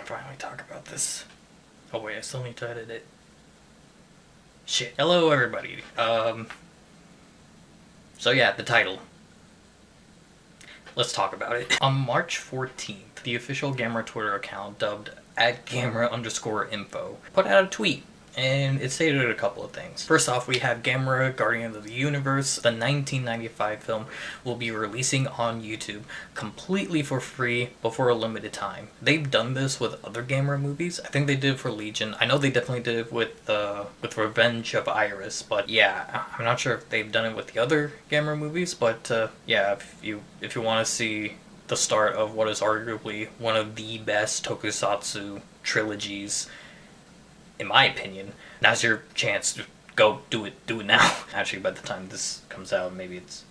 finally talk about this. Oh wait, I still need to edit it. Shit. Hello everybody. So yeah, the title. Let's talk about it. On March 14th, the official Gamera Twitter account, dubbed @Gamera_info, put out a tweet. And it stated a couple of things. First off, we have Gamera, Guardian of the Universe. The 1995 film will be releasing on YouTube completely for free, but for a limited time. They've done this with other Gamera movies. I think they did it for Legion. I know they definitely did it with Revenge of Iris, but yeah, I'm not sure if they've done it with the other Gamera movies. But yeah, if you want to see the start of what is arguably one of the best tokusatsu trilogies, in my opinion, now's your chance to go do it now. Actually, by the time this comes out, maybe it's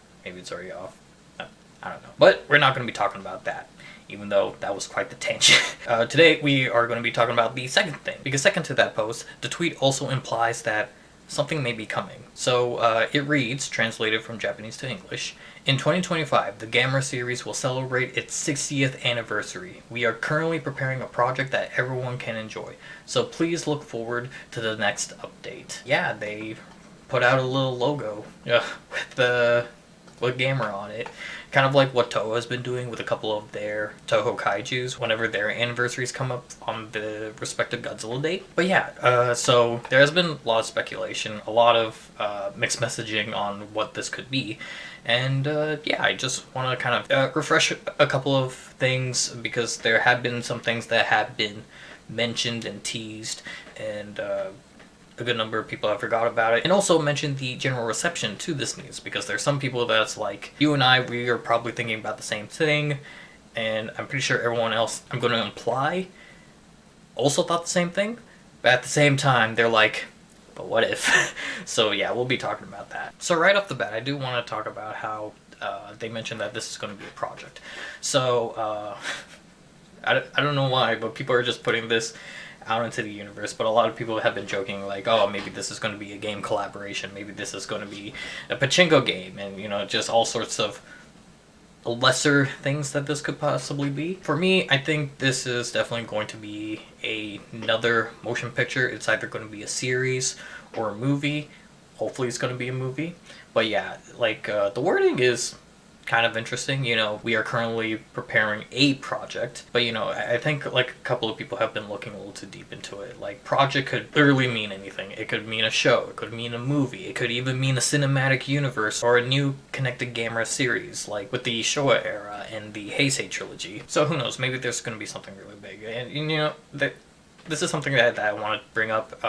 already off. I don't know. But we're not going to be talking about that, even though that was quite the tangent. Today we are going to be talking about the second thing, because second to that post, the tweet also implies that something may be coming. So it reads, translated from Japanese to English, in 2025, the Gamera series will celebrate its 60th anniversary. We are currently preparing a project that everyone can enjoy, so please look forward to the next update. Yeah, they put out a little logo with Gamera on it. Kind of like what Toho has been doing with a couple of their Toho kaijus whenever their anniversaries come up on the respective Godzilla date. But yeah, so there has been a lot of speculation, a lot of mixed messaging on what this could be. And yeah, I just want to kind of refresh a couple of things, because there have been some things that have been mentioned and teased, and a good number of people have forgot about it, and also mention the general reception to this news, because there's some people that's like, you and I, we are probably thinking about the same thing, and I'm pretty sure everyone else, I'm going to imply, also thought the same thing, but at the same time, they're like, but what if? So yeah, we'll be talking about that. So right off the bat, I do want to talk about how they mentioned that this is going to be a project. So I don't know why, but people are just putting this out into the universe, but a lot of people have been joking like, oh, maybe this is going to be a game collaboration, maybe this is going to be a pachinko game, and you know, just all sorts of lesser things that this could possibly be. For me, I think this is definitely going to be another motion picture. It's either going to be a series or a movie. Hopefully it's going to be a movie. But yeah, like the wording is kind of interesting. You know, we are currently preparing a project, but you know, I think like a couple of people have been looking a little too deep into it. Like, project could literally mean anything. It could mean a show, it could mean a movie, it could even mean a cinematic universe or a new connected Gamera series, like with the Showa era and the Heisei trilogy. So who knows, maybe there's going to be something really big. And you know, this is something that I want to bring up.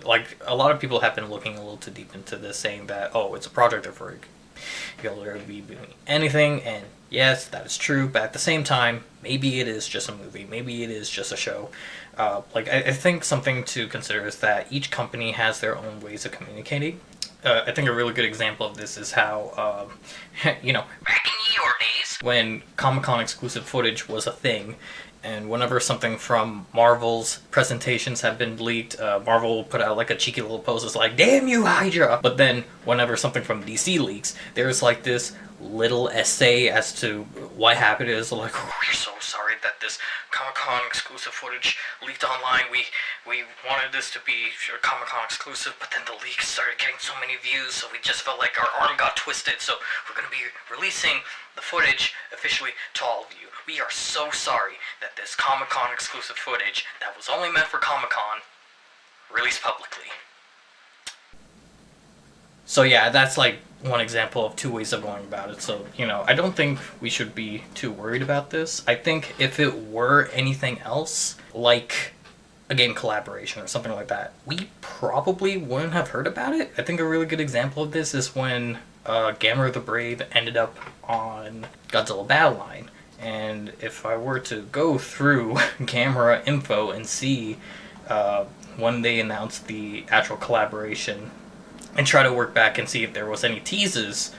Like, a lot of people have been looking a little too deep into this, saying that, oh, it's a project, therefore you'll literally be doing anything, and yes, that is true, but at the same time, maybe it is just a movie, maybe it is just a show. Like, I think something to consider is that each company has their own ways of communicating. I think a really good example of this is how, you know, back in your days, when Comic-Con exclusive footage was a thing, and whenever something from Marvel's presentations have been leaked, Marvel will put out like a cheeky little post that's like, damn you, Hydra! But then whenever something from DC leaks, there's like this little essay as to what happened. Is like, oh, we're so sorry that this Comic-Con exclusive footage leaked online. We wanted this to be Comic-Con exclusive, but then the leaks started getting so many views, so we just felt like our arm got twisted, so we're going to be releasing the footage officially to all of you. We are so sorry that this Comic-Con exclusive footage that was only meant for Comic-Con released publicly. So yeah, that's like one example of two ways of going about it. So, you know, I don't think we should be too worried about this. I think if it were anything else, like a game collaboration or something like that, we probably wouldn't have heard about it. I think a really good example of this is when Gamera the Brave ended up on Godzilla Battle Line. And if I were to go through Gamera info and see when they announced the actual collaboration, and try to work back and see if there was any teases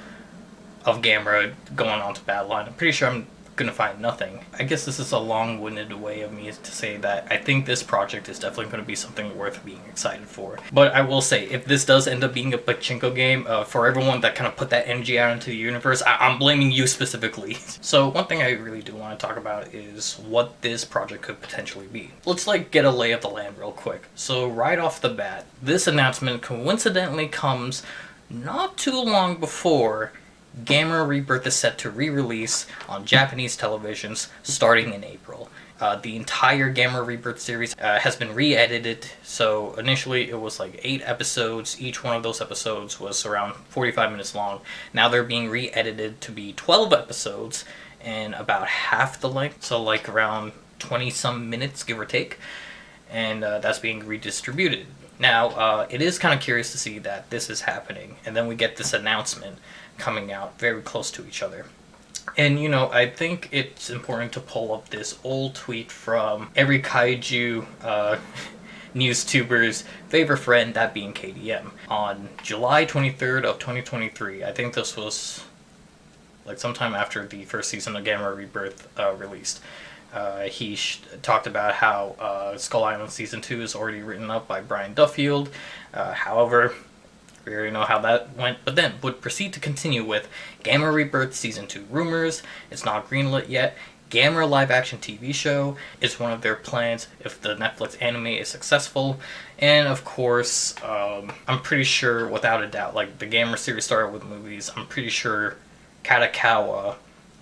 of Gamera going on to Battle Line, I'm pretty sure gonna find nothing. I guess this is a long-winded way of me to say that I think this project is definitely going to be something worth being excited for. But I will say, if this does end up being a pachinko game, for everyone that kind of put that energy out into the universe, I'm blaming you specifically. So one thing I really do want to talk about is what this project could potentially be. Let's get a lay of the land real quick. So right off the bat, this announcement coincidentally comes not too long before Gamera Rebirth is set to re-release on Japanese televisions starting in April. The entire Gamera Rebirth series has been re-edited, so initially it was 8 episodes. Each one of those episodes was around 45 minutes long. Now they're being re-edited to be 12 episodes and about half the length, so around 20-some minutes, give or take, and that's being redistributed. Now, it is kind of curious to see that this is happening, and then we get this announcement coming out very close to each other. And, I think it's important to pull up this old tweet from every kaiju news tuber's favorite friend, that being KDM. On July 23rd of 2023, I think this was sometime after the first season of Gamera Rebirth released. He talked about how Skull Island Season 2 is already written up by Brian Duffield. However, we already know how that went, but then would proceed to continue with Gamera Rebirth Season 2 rumors. It's not greenlit yet. Gamera live-action TV show is one of their plans if the Netflix anime is successful. And of course, I'm pretty sure, without a doubt, the Gamera series started with movies. I'm pretty sure Kadokawa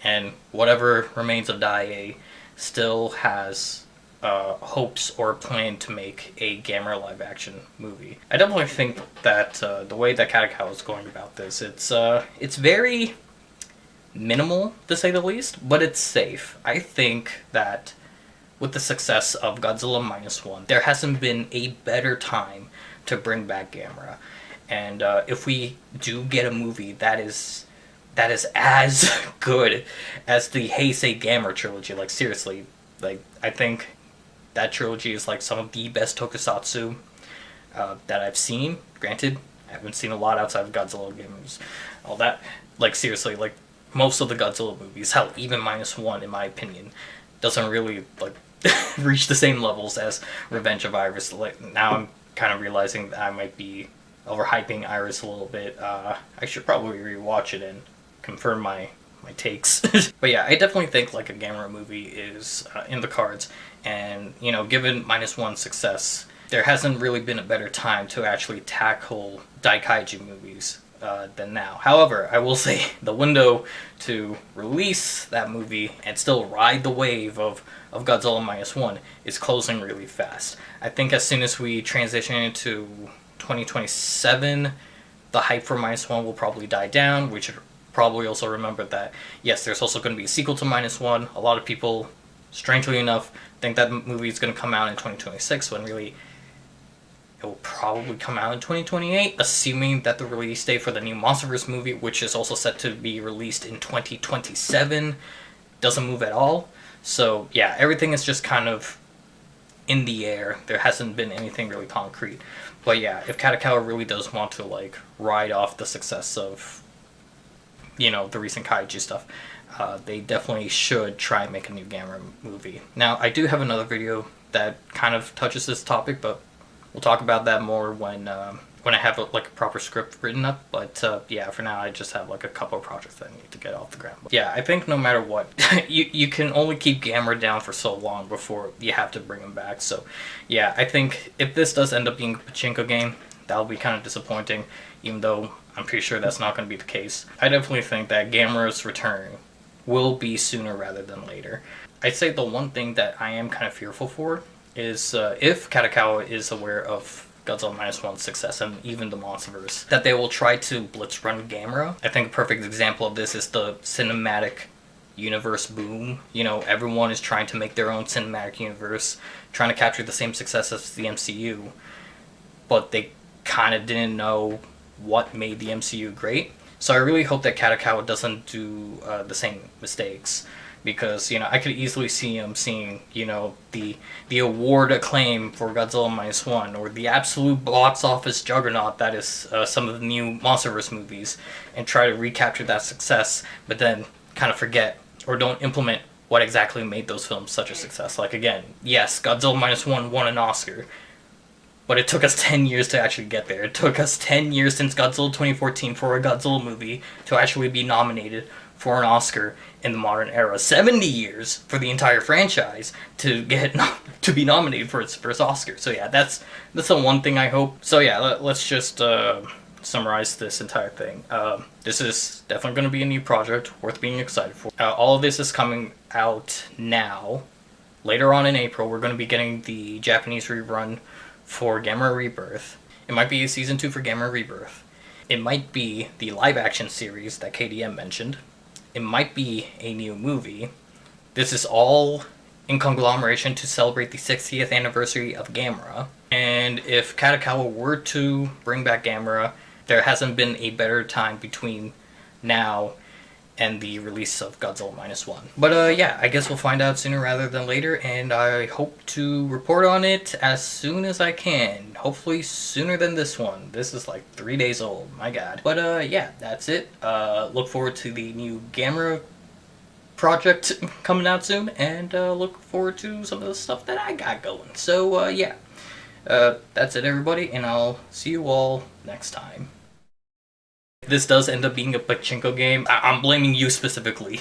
and whatever remains of Daiei still has hopes or a plan to make a Gamera live-action movie. I definitely think that the way that Kadokawa is going about this, it's very minimal, to say the least, but it's safe. I think that with the success of Godzilla -1, there hasn't been a better time to bring back Gamera. And if we do get a movie that is as good as the Heisei Gamera trilogy, seriously, I think that trilogy is some of the best tokusatsu that I've seen. Granted, I haven't seen a lot outside of Godzilla games, all that. Seriously, most of the Godzilla movies, hell, even -1 in my opinion, doesn't really reach the same levels as Revenge of Iris. Now I'm kind of realizing that I might be overhyping Iris a little bit. I should probably rewatch it and confirm my takes. But yeah, I definitely think a Gamera movie is in the cards, and given -1's success, there hasn't really been a better time to actually tackle Daikaiju movies than now. However, I will say the window to release that movie and still ride the wave of Godzilla -1 is closing really fast. I think as soon as we transition into 2027, the hype for -1 will probably die down. We should probably also remember that, yes, there's also going to be a sequel to -1. A lot of people, strangely enough, think that movie is going to come out in 2026, when really it will probably come out in 2028, assuming that the release date for the new Monsterverse movie, which is also set to be released in 2027, doesn't move at all. So yeah, everything is just kind of in the air. There hasn't been anything really concrete. But yeah, if Kadokawa really does want to ride off the success of the recent kaiju stuff, they definitely should try and make a new Gamera movie. Now, I do have another video that kind of touches this topic, but we'll talk about that more when I have a proper script written up. But yeah, for now I just have a couple of projects that I need to get off the ground. But yeah, I think no matter what, you can only keep Gamera down for so long before you have to bring him back. So yeah, I think if this does end up being a pachinko game, that'll be kind of disappointing, even though I'm pretty sure that's not going to be the case. I definitely think that Gamera's return will be sooner rather than later. I'd say the one thing that I am kind of fearful for is if Kadokawa is aware of Godzilla -1's success and even the Monsterverse, that they will try to blitz run Gamera. I think a perfect example of this is the cinematic universe boom. Everyone is trying to make their own cinematic universe, trying to capture the same success as the MCU, but they kind of didn't know what made the MCU great. So I really hope that Kadokawa doesn't do the same mistakes, because I could easily see him seeing the award acclaim for Godzilla -1, or the absolute box office juggernaut that is some of the new Monsterverse movies, and try to recapture that success, but then kind of forget or don't implement what exactly made those films such a success. Like, again, yes, Godzilla Minus One won an Oscar, but it took us 10 years to actually get there. It took us 10 years since Godzilla 2014 for a Godzilla movie to actually be nominated for an Oscar in the modern era. 70 years for the entire franchise to get to be nominated for its first Oscar. So yeah, that's the one thing I hope. So yeah, let's just summarize this entire thing. This is definitely going to be a new project worth being excited for. All of this is coming out now. Later on in April, we're going to be getting the Japanese rerun for Gamera Rebirth. It might be a season 2 for Gamera Rebirth. It might be the live action series that KDM mentioned. It might be a new movie. This is all in conglomeration to celebrate the 60th anniversary of Gamera. And if Kadokawa were to bring back Gamera, there hasn't been a better time between now and the release of Godzilla Minus One. But yeah, I guess we'll find out sooner rather than later, and I hope to report on it as soon as I can. Hopefully sooner than this one. This is like 3 days old, my god. But yeah, that's it. Look forward to the new Gamera project coming out soon, and look forward to some of the stuff that I got going. So yeah, that's it everybody, and I'll see you all next time. If this does end up being a pachinko game, I'm blaming you specifically.